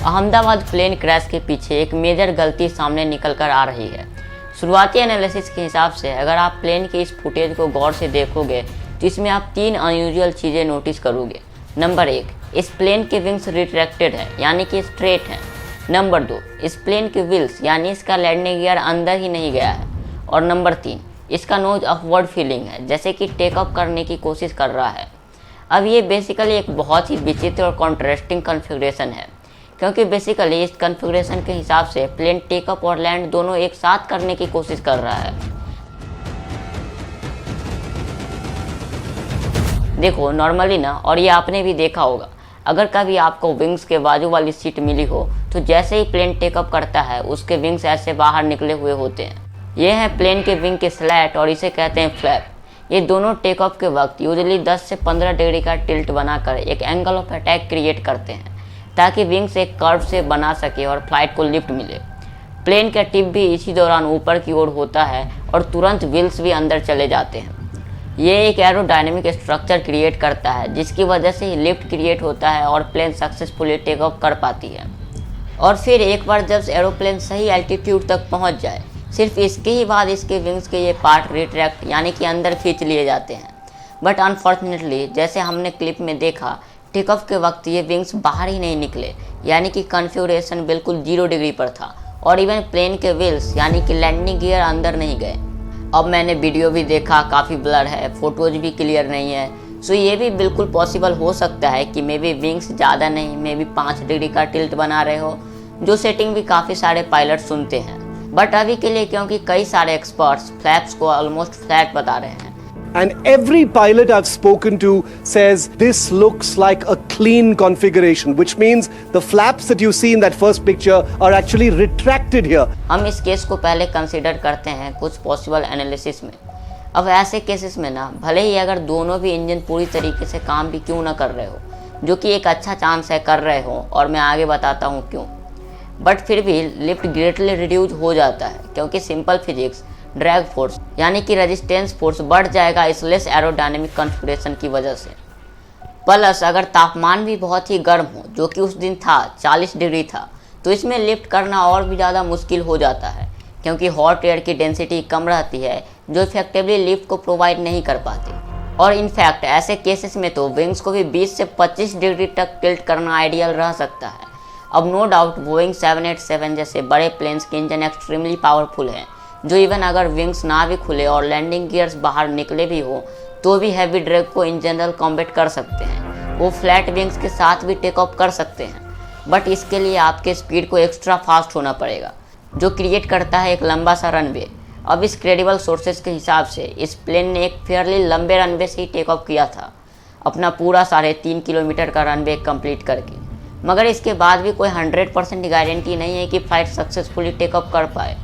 Ahmedabad plane crash के पीछे एक मेजर गलती सामने निकल कर आ रही है। शुरुआती एनालिसिस के हिसाब से अगर आप प्लेन के इस फुटेज को गौर से देखोगे तो इसमें आप तीन अनयूजुअल चीज़ें नोटिस करोगे। नंबर 1, इस प्लेन के विंग्स रिट्रैक्टेड है यानी कि स्ट्रेट हैं। नंबर 2, इस प्लेन के व्हील्स यानी इसका लैंडिंग गियर अंदर ही नहीं गया है। और नंबर 3, इसका नोज अपवर्ड फीलिंग है, जैसे कि टेक ऑफ करने की कोशिश कर रहा है। अब ये बेसिकली एक बहुत ही विचित्र और कॉन्ट्रास्टिंग कॉन्फ़िगरेशन है, क्योंकि बेसिकली इस कॉन्फ़िगरेशन के हिसाब से प्लेन टेक अप और लैंड दोनों एक साथ करने की कोशिश कर रहा है। देखो नॉर्मली ना, और ये आपने भी देखा होगा, अगर कभी आपको विंग्स के बाजू वाली सीट मिली हो तो जैसे ही प्लेन टेक अप करता है उसके विंग्स ऐसे बाहर निकले हुए होते हैं। ये हैं प्लेन के विंग के स्लैट और इसे कहते हैं फ्लैप। ये दोनों टेक ऑफ के वक्त यूजुअली 10 से 15 डिग्री का टिल्ट बनाकर एक एंगल ऑफ अटैक क्रिएट करते हैं ताकि विंग्स एक कर्व से बना सके और फ्लाइट को लिफ्ट मिले। प्लेन का टिप भी इसी दौरान ऊपर की ओर होता है और तुरंत व्हील्स भी अंदर चले जाते हैं। ये एक एरोडायनेमिक स्ट्रक्चर क्रिएट करता है जिसकी वजह से ही लिफ्ट क्रिएट होता है और प्लेन सक्सेसफुली टेक ऑफ कर पाती है। और फिर एक बार जब एरोप्लेन सही एल्टीट्यूड तक पहुंच जाए, सिर्फ इसके ही बाद इसके विंग्स के ये पार्ट रिट्रैक्ट यानी कि अंदर खींच लिए जाते हैं। बट अनफॉर्चुनेटली जैसे हमने क्लिप में देखा, टेक ऑफ के वक्त ये विंग्स बाहर ही नहीं निकले, यानी कि कॉन्फ़िगरेशन बिल्कुल 0 डिग्री पर था। और इवन प्लेन के व्हील्स यानी कि लैंडिंग गियर अंदर नहीं गए। अब मैंने वीडियो भी देखा, काफ़ी ब्लर है, फोटोज भी क्लियर नहीं है। सो ये भी बिल्कुल पॉसिबल हो सकता है कि मे बी विंग्स ज़्यादा नहीं, मे बी 5 डिग्री का टिल्ट बना रहे हो, जो सेटिंग भी काफ़ी सारे पायलट सुनते हैं। बट अभी के लिए क्योंकि कई सारे एक्सपर्ट्स फ्लैप्स को ऑलमोस्ट फ्लैट बता रहे हैं। And every pilot I've spoken to says this looks like a clean configuration, which means the flaps that you see in that first picture are actually retracted here. हम इस case को पहले consider करते हैं कुछ पॉसिबल एनालिसिस में। अब ऐसे केसेस में ना, भले ही अगर दोनों भी इंजन पूरी तरीके से काम भी क्यों ना कर रहे हो, जो कि एक अच्छा चांस है कर रहे हो, और मैं आगे बताता हूँ क्यों, बट फिर भी लिफ्ट ग्रेटली रिड्यूस हो जाता है, क्योंकि सिंपल फिजिक्स ड्रैग फोर्स यानी कि रेजिस्टेंस फोर्स बढ़ जाएगा इस लेस एरोडायनेमिक कॉन्फ़िगरेशन की वजह से। प्लस अगर तापमान भी बहुत ही गर्म हो, जो कि उस दिन था 40 डिग्री था, तो इसमें लिफ्ट करना और भी ज़्यादा मुश्किल हो जाता है, क्योंकि हॉट एयर की डेंसिटी कम रहती है जो इफेक्टिवली लिफ्ट को प्रोवाइड नहीं कर पाती। और इनफैक्ट ऐसे केसेस में तो विंग्स को भी 20 से 25 डिग्री तक टिल्ट करना आइडियल रह सकता है। अब नो डाउट बोइंग 787 जैसे बड़े प्लेन्स के इंजन एक्सट्रीमली पावरफुल हैं, जो इवन अगर विंग्स ना भी खुले और लैंडिंग गियर्स बाहर निकले भी हो तो भी हैवी ड्रैग को इन जनरल कॉम्बैट कर सकते हैं। वो फ्लैट विंग्स के साथ भी टेक ऑफ कर सकते हैं, बट इसके लिए आपके स्पीड को एक्स्ट्रा फास्ट होना पड़ेगा, जो क्रिएट करता है एक लंबा सा रनवे। अब इस क्रेडिबल सोर्सेज के हिसाब से इस प्लेन ने एक फेयरली लंबे रनवे से ही टेक ऑफ किया था, अपना पूरा 3.5 किलोमीटर का रनवे कंप्लीट करके। मगर इसके बाद भी कोई 100% गारंटी नहीं है कि फ्लाइट सक्सेसफुली टेक ऑफ कर पाए,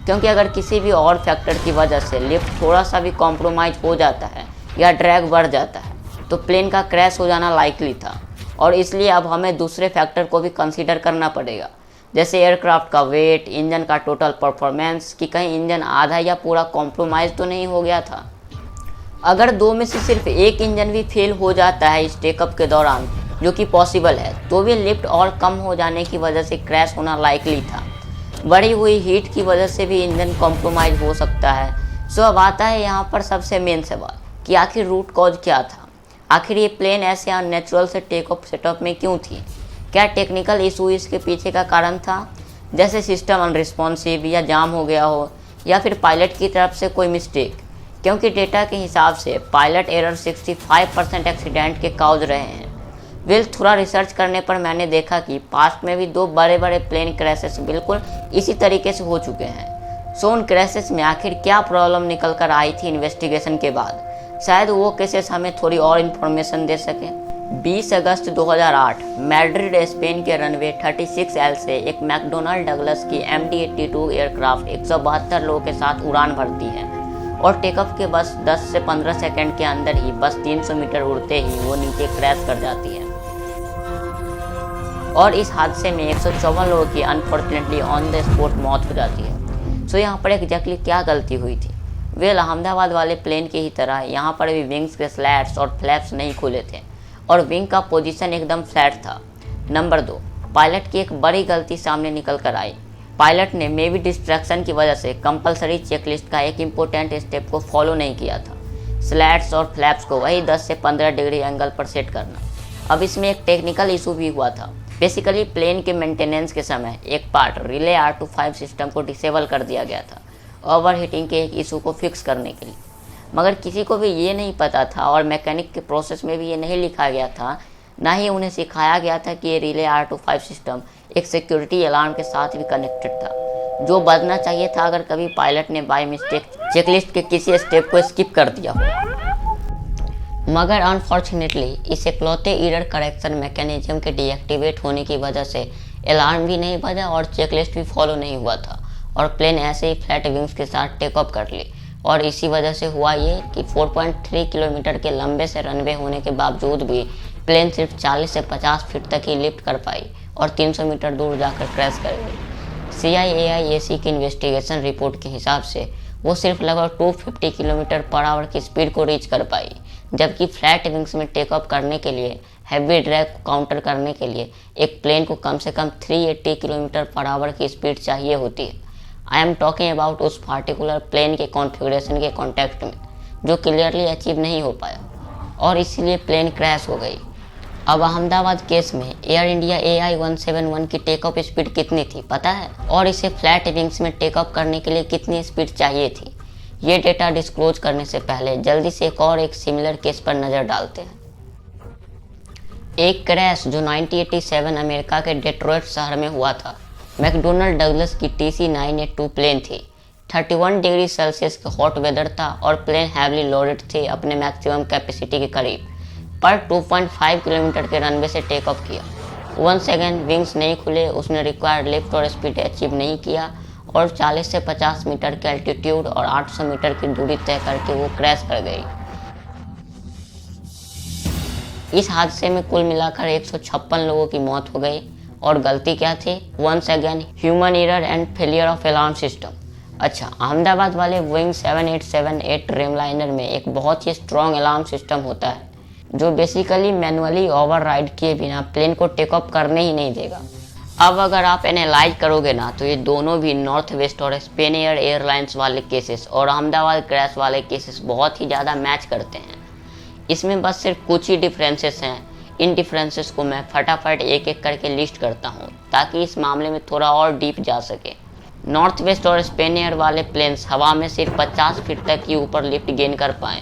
क्योंकि अगर किसी भी और फैक्टर की वजह से लिफ्ट थोड़ा सा भी कॉम्प्रोमाइज़ हो जाता है या ड्रैग बढ़ जाता है तो प्लेन का क्रैश हो जाना लाइकली था। और इसलिए अब हमें दूसरे फैक्टर को भी कंसीडर करना पड़ेगा, जैसे एयरक्राफ्ट का वेट, इंजन का टोटल परफॉर्मेंस, कि कहीं इंजन आधा या पूरा कॉम्प्रोमाइज़ तो नहीं हो गया था। अगर दो में से सिर्फ एक इंजन भी फेल हो जाता है इस टेकअप के दौरान, जो कि पॉसिबल है, तो भी लिफ्ट और कम हो जाने की वजह से क्रैश होना लाइकली था। बढ़ी हुई हीट की वजह से भी इंजन कॉम्प्रोमाइज़ हो सकता है। सो अब आता है यहाँ पर सबसे मेन सवाल कि आखिर रूट कॉज क्या था। आखिर ये प्लेन ऐसे अननेचुरल से टेक ऑफ सेटअप में क्यों थी? क्या टेक्निकल इशू इसके पीछे का कारण था, जैसे सिस्टम अनरिस्पॉन्सिव या जाम हो गया हो, या फिर पायलट की तरफ से कोई मिस्टेक? क्योंकि डेटा के हिसाब से पायलट एरर 65% एक्सीडेंट के काउज रहे हैं। थोड़ा रिसर्च करने पर मैंने देखा कि पास्ट में भी 2 बड़े बड़े प्लेन क्रैशेस बिल्कुल इसी तरीके से हो चुके हैं। सो उन क्रैशेस में आखिर क्या प्रॉब्लम निकल कर आई थी इन्वेस्टिगेशन के बाद? शायद वो केसेस हमें थोड़ी और इन्फॉर्मेशन दे सकें। 20 अगस्त 2008 मैड्रिड स्पेन के रनवे 36L से एक मैकडोनाल्ड डगलस की MD-82 एयरक्राफ्ट 172 लोगों के साथ उड़ान भरती है और टेकऑफ के बस 10 से 15 सेकंड के अंदर ही बस 300 मीटर उड़ते ही वो नीचे क्रैश कर जाती है। और इस हादसे में 154 लोगों की अनफॉर्चुनेटली ऑन द स्पॉट मौत हो जाती है। सो यहाँ पर एग्जैक्टली क्या गलती हुई थी? अहमदाबाद वाले प्लेन की ही तरह यहाँ पर भी विंग्स के स्लैट्स और फ्लैप्स नहीं खुले थे और विंग का पोजीशन एकदम फ्लैट था। नंबर 2, पायलट की एक बड़ी गलती सामने निकल कर आई। पायलट ने मे बी डिस्ट्रैक्शन की वजह से कंपलसरी चेकलिस्ट का एक इम्पोर्टेंट स्टेप को फॉलो नहीं किया था, स्लैट्स और फ्लैप्स को वही 10 से 15 डिग्री एंगल पर सेट करना। अब इसमें एक टेक्निकल इशू भी हुआ था। बेसिकली प्लेन के मेंटेनेंस के समय एक पार्ट रिले R25 सिस्टम को डिसेबल कर दिया गया था ओवरहीटिंग के एक इशू को फिक्स करने के लिए, मगर किसी को भी ये नहीं पता था और मैकेनिक के प्रोसेस में भी ये नहीं लिखा गया था, ना ही उन्हें सिखाया गया था कि ये रिले R25 सिस्टम एक सिक्योरिटी अलार्म के साथ भी कनेक्टेड था, जो बजना चाहिए था अगर कभी पायलट ने बाय मिस्टेक चेकलिस्ट के किसी स्टेप को स्किप कर दिया हो। मगर अनफॉर्चुनेटली इस इकलौते एरर करेक्शन मैकेनिज्म के डीएक्टिवेट होने की वजह से अलार्म भी नहीं बजा और चेकलिस्ट भी फॉलो नहीं हुआ था और प्लेन ऐसे ही फ्लैट विंग्स के साथ टेक ऑफ कर ली। और इसी वजह से हुआ ये कि 4.3 किलोमीटर के लंबे से रनवे होने के बावजूद भी प्लेन सिर्फ 40 से 50 फीट तक ही लिफ्ट कर पाई और 300 मीटर दूर जाकर क्रैश कर गई। CIAIAC की इन्वेस्टिगेशन रिपोर्ट के हिसाब से वो सिर्फ लगभग 250 किलोमीटर पर आवर की स्पीड को रीच कर पाई, जबकि फ्लैट विंग्स में टेक ऑफ करने के लिए हैवी ड्रैग को काउंटर करने के लिए एक प्लेन को कम से कम 380 किलोमीटर पर आवर की स्पीड चाहिए होती है। आई एम टॉकिंग अबाउट उस पार्टिकुलर प्लेन के कॉन्फ़िगरेशन के कॉन्टेक्स्ट में जो क्लियरली अचीव नहीं हो पाया और इसीलिए प्लेन क्रैश हो गई। अब अहमदाबाद केस में एयर इंडिया AI-171 की टेक ऑफ स्पीड कितनी थी पता है, और इसे फ्लैट विंग्स में टेक ऑफ करने के लिए कितनी स्पीड चाहिए थी? ये डेटा डिस्क्लोज करने से पहले जल्दी से एक सिमिलर केस पर नज़र डालते हैं। एक क्रैश जो 1987 अमेरिका के डेट्रॉइट शहर में हुआ था। मैकडोनल्ड डगलस की TC-982 प्लेन थी। 31 डिग्री सेल्सियस का हॉट वेदर था और प्लेन हैवली लोडेड थे अपने मैक्सिमम कैपेसिटी के करीब, पर 2.5 किलोमीटर के रनवे से टेक ऑफ किया। 1 सेकेंड विंग्स नहीं खुले, उसने रिक्वायर्ड लिफ्ट और स्पीड अचीव नहीं किया और 40 से 50 मीटर के एल्टीट्यूड और 800 मीटर की दूरी तय करके वो क्रैश कर गई। इस हादसे में कुल मिलाकर 156 लोगों की मौत हो गई और गलती क्या थी? Once again human error and failure of alarm system. अच्छा, अहमदाबाद वाले बोइंग 7878 ड्रीमलाइनर में एक बहुत ही स्ट्रॉन्ग अलार्म सिस्टम होता है जो बेसिकली मैनुअली ओवरराइड किए बिना प्लेन को टेक ऑफ करने ही नहीं देगा। अब अगर आप एनालाइज करोगे ना तो ये दोनों भी नॉर्थ वेस्ट और स्पेन एयरलाइंस वाले केसेस और अहमदाबाद क्रैश वाले केसेस बहुत ही ज़्यादा मैच करते हैं। इसमें बस सिर्फ कुछ ही डिफरेंसेस हैं। इन डिफरेंसेस को मैं फटाफट एक एक करके लिस्ट करता हूँ ताकि इस मामले में थोड़ा और डीप जा सके। नॉर्थ वेस्ट और स्पेन एयर वाले प्लेन्स हवा में सिर्फ 50 फीट तक ही ऊपर लिफ्ट गेन कर पाए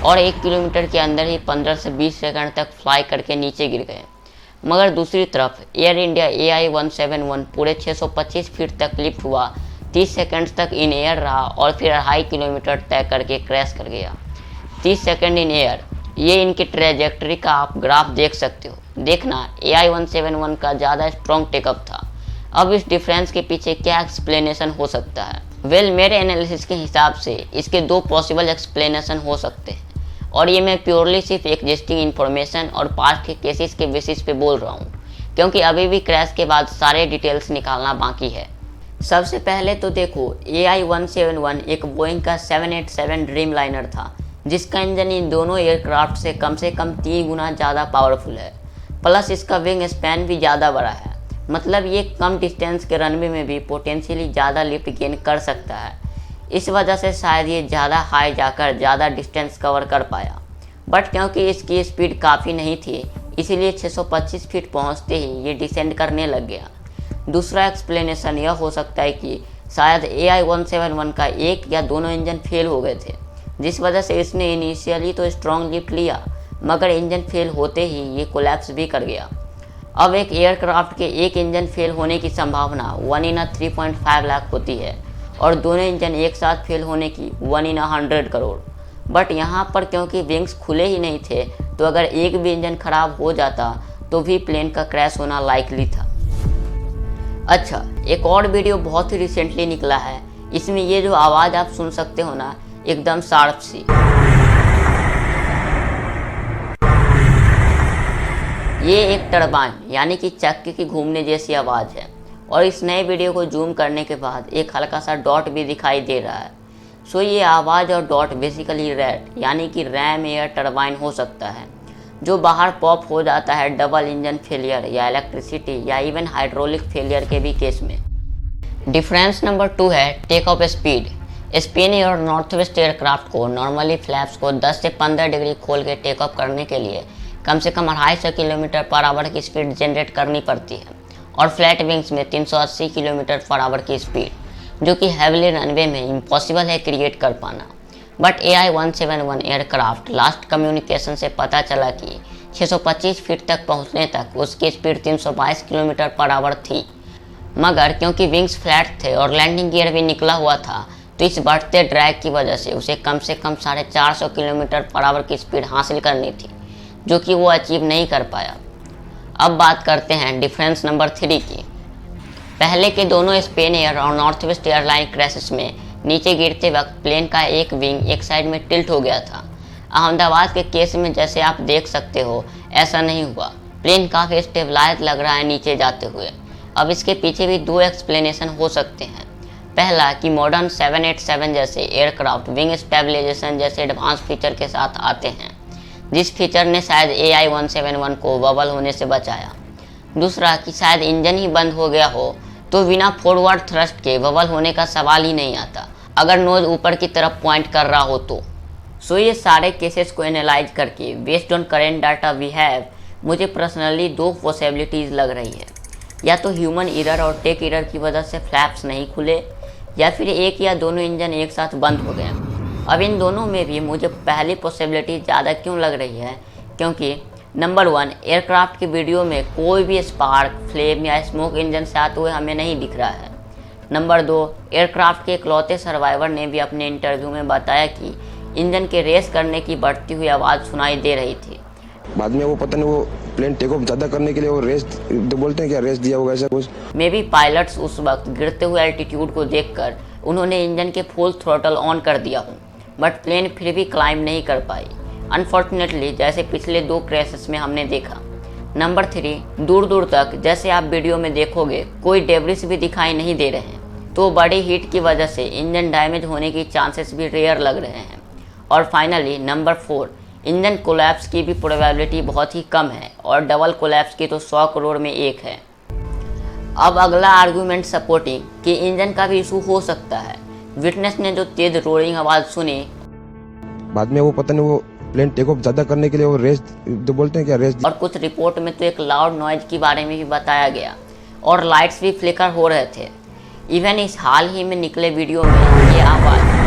और 1 किलोमीटर के अंदर ही 15 से 20 सेकंड तक फ्लाई करके नीचे गिर गए। मगर दूसरी तरफ एयर इंडिया AI-171 पूरे 625 फीट तक लिफ्ट हुआ, 30 सेकंड्स तक इन एयर रहा और फिर 2.5 किलोमीटर तय करके क्रैश कर गया। 30 सेकंड इन एयर, ये इनकी ट्रेजेक्टरी का आप ग्राफ देख सकते हो। देखना AI-171 का ज़्यादा स्ट्रॉन्ग टेकअप था। अब इस डिफरेंस के पीछे क्या एक्सप्लेनेशन हो सकता है? वेल, मेरे एनालिसिस के हिसाब से इसके 2 पॉसिबल एक्सप्लेनेशन हो सकते हैं और ये मैं प्योरली सिर्फ एग्जिस्टिंग इन्फॉर्मेशन और पास्ट के केसेस के बेसिस पे बोल रहा हूँ, क्योंकि अभी भी क्रैश के बाद सारे डिटेल्स निकालना बाकी है। सबसे पहले तो देखो, AI-171 एक बोइंग का 787 ड्रीम लाइनर था जिसका इंजन इन दोनों एयरक्राफ्ट से कम 3 गुना ज़्यादा पावरफुल है, प्लस इसका विंग स्पैन भी ज़्यादा बड़ा है। मतलब ये कम डिस्टेंस के रनवे में भी पोटेंशियली ज़्यादा लिफ्ट गेन कर सकता है। इस वजह से शायद ये ज़्यादा हाई जाकर ज़्यादा डिस्टेंस कवर कर पाया, बट क्योंकि इसकी स्पीड काफ़ी नहीं थी इसीलिए 625 फीट पहुंचते ही ये डिसेंड करने लग गया। दूसरा एक्सप्लेनेशन यह हो सकता है कि शायद AI-171 का एक या दोनों इंजन फेल हो गए थे, जिस वजह से इसने इनिशियली तो स्ट्रॉन्ग लिफ्ट लिया मगर इंजन फेल होते ही ये कोलैप्स भी कर गया। अब एक एयरक्राफ्ट के एक इंजन फेल होने की संभावना 1 in 3.5 लाख होती है और दोनों इंजन एक साथ फेल होने की 1 in 100 करोड़। बट यहाँ पर क्योंकि विंग्स खुले ही नहीं थे तो अगर एक भी इंजन खराब हो जाता तो भी प्लेन का क्रैश होना लाइकली था। अच्छा, एक और वीडियो बहुत ही रिसेंटली निकला है, इसमें ये जो आवाज़ आप सुन सकते हो ना, एकदम शार्प सी, ये एक टरबाइन यानी कि चक्के की घूमने जैसी आवाज़ है और इस नए वीडियो को जूम करने के बाद एक हल्का सा डॉट भी दिखाई दे रहा है। सो ये आवाज़ और डॉट बेसिकली रैट यानी कि रैम एयर टरबाइन हो सकता है। जो बाहर पॉप हो जाता है डबल इंजन फेलियर या इलेक्ट्रिसिटी या इवन हाइड्रोलिक फेलियर के भी केस में। डिफरेंस नंबर 2 है टेक ऑफ स्पीड। स्पेन और नॉर्थ वेस्ट एयरक्राफ्ट को नॉर्मली फ्लैप्स को 10 से 15 डिग्री खोल के टेक ऑफ करने के लिए कम से कम 250 किलोमीटर पर आवर की स्पीड जनरेट करनी पड़ती है और फ्लैट विंग्स में 380 किलोमीटर पर आवर की स्पीड, जो कि हैविली रनवे में इम्पॉसिबल है क्रिएट कर पाना। But AI-171 aircraft last communication से पता चला कि 625 फीट तक पहुंचने तक उसकी स्पीड 322 किलोमीटर पर आवर थी, मगर क्योंकि विंग्स फ्लैट थे और लैंडिंग गियर भी निकला हुआ था तो इस बढ़ते ड्रैग की वजह से उसे कम से कम 450 किलोमीटर पर आवर की स्पीड हासिल करनी थी, जो कि वो अचीव नहीं कर पाया। अब बात करते हैं डिफरेंस नंबर 3 की। पहले के दोनों स्पेन एयर और नॉर्थ वेस्ट एयरलाइन क्रैशेस में नीचे गिरते वक्त प्लेन का एक विंग एक साइड में टिल्ट हो गया था। अहमदाबाद के केस में जैसे आप देख सकते हो ऐसा नहीं हुआ, प्लेन काफ़ी स्टेबलाइज लग रहा है नीचे जाते हुए। अब इसके पीछे भी 2 एक्सप्लेनेशन हो सकते हैं। पहला कि मॉडर्न 787 जैसे एयरक्राफ्ट विंग स्टेबलाइजेशन जैसे एडवांस फीचर के साथ आते हैं, जिस फीचर ने शायद AI-171 को बबल होने से बचाया। दूसरा कि शायद इंजन ही बंद हो गया हो तो बिना फॉरवर्ड थ्रस्ट के बबल होने का सवाल ही नहीं आता, अगर नोज ऊपर की तरफ पॉइंट कर रहा हो तो। सो ये सारे केसेस को एनालाइज करके based on current data we have, मुझे पर्सनली 2 पॉसिबिलिटीज़ लग रही है। या तो ह्यूमन एरर और टेक एरर की वजह से फ्लैप्स नहीं खुले, या फिर एक या दोनों इंजन एक साथ बंद हो गए। अब इन दोनों में भी मुझे पहली पॉसिबिलिटी ज़्यादा क्यों लग रही है, क्योंकि नंबर 1 एयरक्राफ्ट की वीडियो में कोई भी स्पार्क, फ्लेम या स्मोक इंजन से आते हुए हमें नहीं दिख रहा है। नंबर 2 एयरक्राफ्ट के इकलौते सर्वाइवर ने भी अपने इंटरव्यू में बताया कि इंजन के रेस करने की बढ़ती हुई आवाज़ सुनाई दे रही थी। बाद में वो पता नहीं वो प्लेन टेक ऑफ ज़्यादा करने के लिए वो रेस तो बोलते हैं क्या रेस दिया होगा ऐसा कुछ। मे बी पायलट्स उस वक्त गिरते हुए एल्टीट्यूड को देखकर उन्होंने इंजन के फुल थ्रोटल ऑन कर दिया हो, बट प्लेन फिर भी क्लाइंब नहीं कर पाई अनफॉर्चुनेटली, जैसे पिछले 2 क्रैशेस में हमने देखा। नंबर 3 दूर दूर तक जैसे आप वीडियो में देखोगे कोई डेब्रिस भी दिखाई नहीं दे रहे हैं, तो बड़ी हीट की वजह से इंजन डैमेज होने की चांसेस भी रेयर लग रहे हैं। और फाइनली नंबर 4 इंजन कोलैप्स की भी प्रोबेबिलिटी बहुत ही कम है और डबल कोलैप्स की तो 100 करोड़ में 1 है। अब अगला आर्गुमेंट सपोर्टिंग कि इंजन का भी इशू हो सकता है। विटनेस ने जो तेज रोलिंग आवाज़ सुनी, बाद में वो पता नहीं वो प्लेन टेक ऑफ ज़्यादा करने के लिए वो रेस तो बोलते हैं क्या रेस। और कुछ रिपोर्ट में तो एक लाउड नॉइज के बारे में भी बताया गया और लाइट्स भी फ्लिकर हो रहे थे। इवन इस हाल ही में निकले वीडियो में ये आवाज़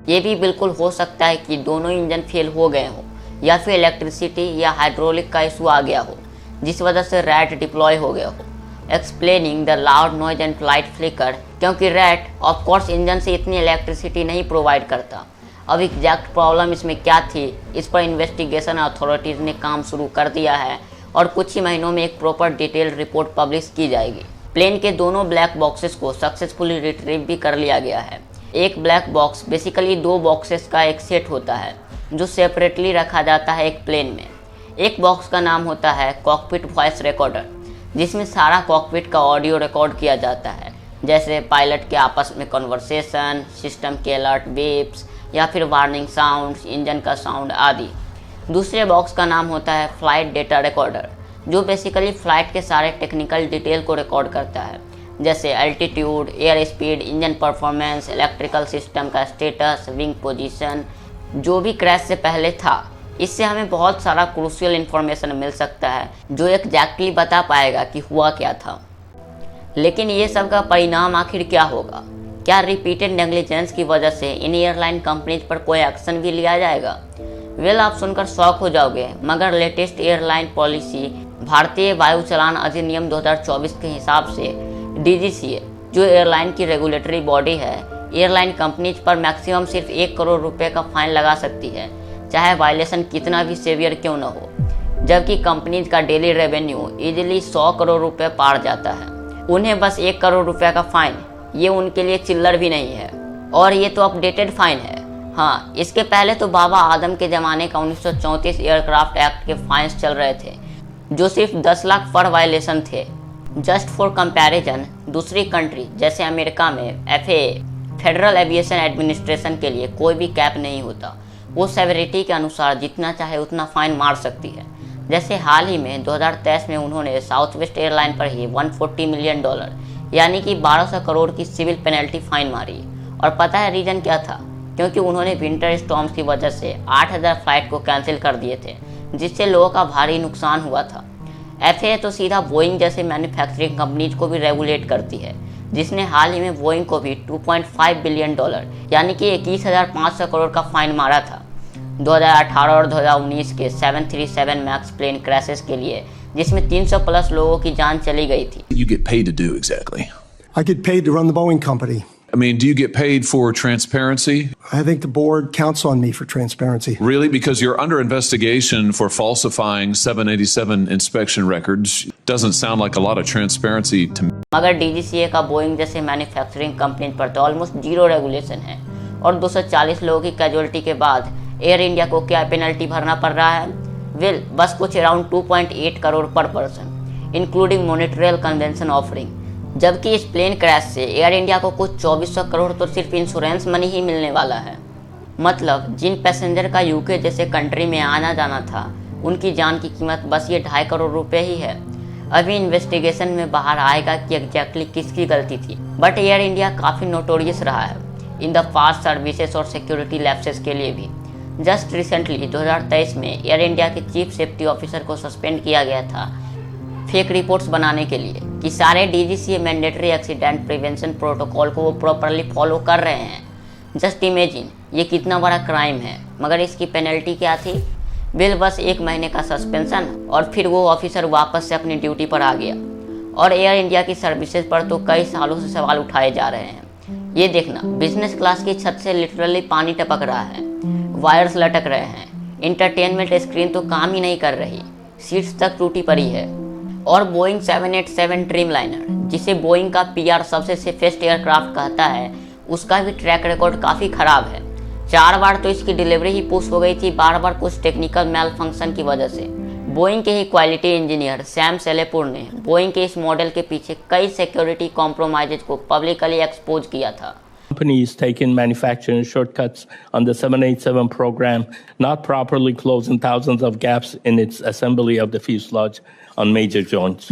ये भी बिल्कुल हो सकता है कि दोनों इंजन फेल हो गए हो या फिर इलेक्ट्रिसिटी या हाइड्रोलिक का इशू आ गया हो, जिस वजह से रैट डिप्लॉय हो गया हो, explaining the loud noise and light flicker. क्योंकि रैट ऑफ कोर्स इंजन से इतनी इलेक्ट्रिसिटी नहीं प्रोवाइड करता। अब एग्जैक्ट प्रॉब्लम इसमें क्या थी, इस पर इन्वेस्टिगेशन अथॉरिटीज़ ने काम शुरू कर दिया है और कुछ ही महीनों में एक प्रॉपर डिटेल रिपोर्ट पब्लिश की जाएगी। प्लेन के दोनों ब्लैक बॉक्सेस को सक्सेसफुली रिट्रीव भी कर लिया गया है। एक ब्लैक बॉक्स बेसिकली 2 बॉक्सेस का एक सेट होता है जो सेपरेटली रखा जाता है एक प्लेन में। एक बॉक्स का नाम होता है कॉकपिट वॉइस रिकॉर्डर, जिसमें सारा कॉकपिट का ऑडियो रिकॉर्ड किया जाता है, जैसे पायलट के आपस में कन्वर्सेशन, सिस्टम के अलर्ट बीप्स या फिर वार्निंग साउंड्स, इंजन का साउंड आदि। दूसरे बॉक्स का नाम होता है फ्लाइट डेटा रिकॉर्डर, जो बेसिकली फ़्लाइट के सारे टेक्निकल डिटेल को रिकॉर्ड करता है, जैसे altitude, air speed, engine performance, electrical system का स्टेटस, विंग पोजीशन, जो भी क्रैश से पहले था। इससे हमें बहुत सारा क्रूशियल इन्फॉर्मेशन मिल सकता है जो एग्जैक्टली बता पाएगा कि हुआ क्या था। लेकिन ये सब का परिणाम आखिर क्या होगा? क्या रिपीटेड नेग्लिजेंस की वजह से इन एयरलाइन कंपनीज पर कोई एक्शन भी लिया जाएगा? वेल, आप सुनकर शॉक हो जाओगे, मगर लेटेस्ट एयरलाइन पॉलिसी भारतीय वायुचलान अधिनियम 2024 के हिसाब से DGCA, जो एयरलाइन की रेगुलेटरी बॉडी है, एयरलाइन कंपनीज पर मैक्सिमम सिर्फ 1 करोड़ रुपए का फाइन लगा सकती है, चाहे वायलेशन कितना भी सीवियर क्यों न हो, जबकि कंपनीज का डेली रेवेन्यू इजीली 100 करोड़ रुपए पार जाता है। उन्हें बस 1 करोड़ रुपए का फाइन, ये उनके लिए चिल्लर भी नहीं है। और ये तो अपडेटेड फाइन है। हाँ, इसके पहले तो बाबा आदम के ज़माने का 1934 एयरक्राफ्ट एक्ट के फाइन्स चल रहे थे, जो सिर्फ 10 लाख पर वायलेशन थे। जस्ट फॉर कंपैरिजन, दूसरी कंट्री जैसे अमेरिका में FAA फेडरल एविएशन एडमिनिस्ट्रेशन के लिए कोई भी कैप नहीं होता, वो सेवेरिटी के अनुसार जितना चाहे उतना फाइन मार सकती है। जैसे हाल ही में 2023 में उन्होंने साउथ वेस्ट एयरलाइन पर ही $140 मिलियन यानी कि 1200 करोड़ की सिविल पेनल्टी फाइन मारी। और पता है रीजन क्या था? क्योंकि उन्होंने विंटर स्टॉर्म्स की वजह से 8000 फ्लाइट को कैंसिल कर दिए थे, जिससे लोगों का भारी नुकसान हुआ था। FAA तो सीधा बोइंग जैसे मैन्युफैक्चरिंग कंपनीज को भी रेगुलेट करती है, जिसने हाल ही में बोइंग को भी $2.5 बिलियन यानी कि 21,500 करोड़ का फाइन मारा था 2018 और 2019 के 737 मैक्स प्लेन क्रैशेस के लिए, जिसमें 300 प्लस लोगों की जान चली गई थी। You get paid to do exactly? I get paid to run the Boeing company. I mean, do you get paid for transparency? I think the board counts on me for transparency. Really? Because you're under investigation for falsifying 787 inspection records. Doesn't sound like a lot of transparency to me. मगर DGCA का Boeing जैसे manufacturing company पर तो almost zero regulation है, और 240 लोगों की casualty के बाद एयर इंडिया को क्या पेनल्टी भरना पड़ रहा है? वेल, बस कुछ अराउंड 2.8 करोड़ पर पर्सन, इंक्लूडिंग मॉनेटरियल कन्वेंशन ऑफरिंग। जबकि इस प्लेन क्रैश से एयर इंडिया को कुछ 2400 करोड़ तो सिर्फ इंश्योरेंस मनी ही मिलने वाला है। मतलब जिन पैसेंजर का यूके जैसे कंट्री में आना जाना था, उनकी जान की कीमत बस ये 2.5 करोड़ रुपए ही है। अभी इन्वेस्टिगेशन में बाहर आएगा कि एग्जैक्टली किसकी गलती थी, बट एयर इंडिया काफ़ी नोटोरियस रहा है इन द फास्ट सर्विसेज और सिक्योरिटी लैप्सेस के लिए भी। जस्ट रिसेंटली 2023 में एयर इंडिया के चीफ सेफ्टी ऑफिसर को सस्पेंड किया गया था फेक रिपोर्ट्स बनाने के लिए कि सारे DGCA mandatory accident prevention protocol को वो प्रॉपरली फॉलो कर रहे हैं। जस्ट इमेजिन ये कितना बड़ा क्राइम है। मगर इसकी पेनल्टी क्या थी? बिल बस 1 महीने का सस्पेंशन, और फिर वो ऑफिसर वापस से अपनी ड्यूटी पर आ गया। और एयर इंडिया की सर्विसेज पर तो कई सालों से सवाल उठाए जा रहे हैं। ये देखना, बिजनेस क्लास की छत से लिटरली पानी टपक रहा है, वायर्स लटक रहे हैं, इंटरटेनमेंट स्क्रीन तो काम ही नहीं कर रही, सीट्स तक टूटी पड़ी है। और बोइंग 787 ड्रीमलाइनर, जिसे बोइंग का PR सबसे सेफेस्ट एयरक्राफ्ट कहता है, उसका भी ट्रैक रिकॉर्ड काफ़ी ख़राब है। 4 बार तो इसकी डिलीवरी ही पुश हो गई थी, बार कुछ टेक्निकल मैल फंक्शन की वजह से। बोइंग के ही क्वालिटी इंजीनियर सैम सेलेपुर ने बोइंग के इस मॉडल के पीछे कई सिक्योरिटी कॉम्प्रोमाइजेज को पब्लिकली एक्सपोज किया था। Companies taking manufacturing shortcuts on the 787 program, not properly closing thousands of gaps in its assembly of the fuselage on major joints.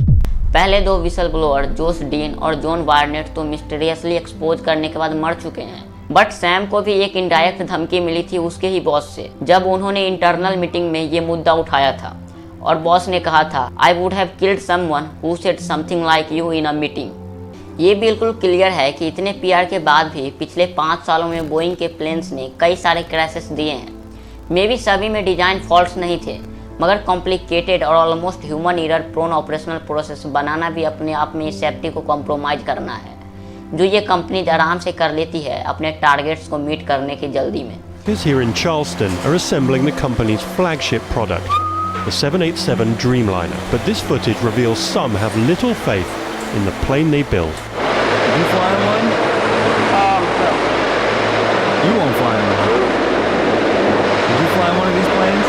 पहले 2 विसल ब्लोअर जोश डीन और जॉन बार्नेट तो mysteriously expose करने के बाद मर चुके हैं, बट सैम को भी एक इनडायरेक्ट धमकी मिली थी उसके ही बॉस से, जब उन्होंने इंटरनल मीटिंग में ये मुद्दा उठाया था। और बॉस ने कहा था, I would have killed someone who said something like you in a meeting. ये बिल्कुल क्लियर है कि इतने PR के बाद भी पिछले 5 सालों में बोइंग के प्लेन्स ने कई सारे क्रैशेस दिए हैं। मे बी सभी में डिजाइन फॉल्ट्स नहीं थे, मगर कॉम्प्लिकेटेड और almost human error prone operational process बनाना भी अपने आप में सेफ्टी को कॉम्प्रोमाइज करना है, जो ये कंपनी आराम से कर लेती है अपने टारगेट्स को मीट करने की जल्दी में। Here in Charleston are assembling the company's flagship product, the 787 Dreamliner. But this footage reveals some have little faith in the plane they build. You flying one? No. You won't fly in one. Did you fly one of these planes?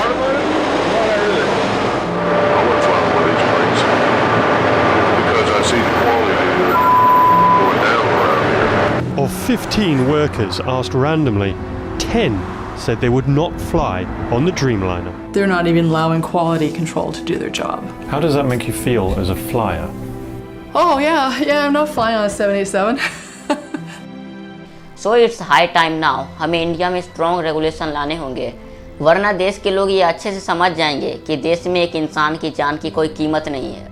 I wouldn't fly one of these planes because I see the quality going down around here. Of 15 workers asked randomly, 10 said they would not fly on the Dreamliner. They're not even allowing quality control to do their job. How does that make you feel as a flyer? Oh yeah, I'm not flying on a 787. So it's high time now हमें India में strong regulation लाने होंगे, वरना देश के लोग ये अच्छे से समझ जाएंगे कि देश में एक इंसान की जान की कोई कीमत नहीं है।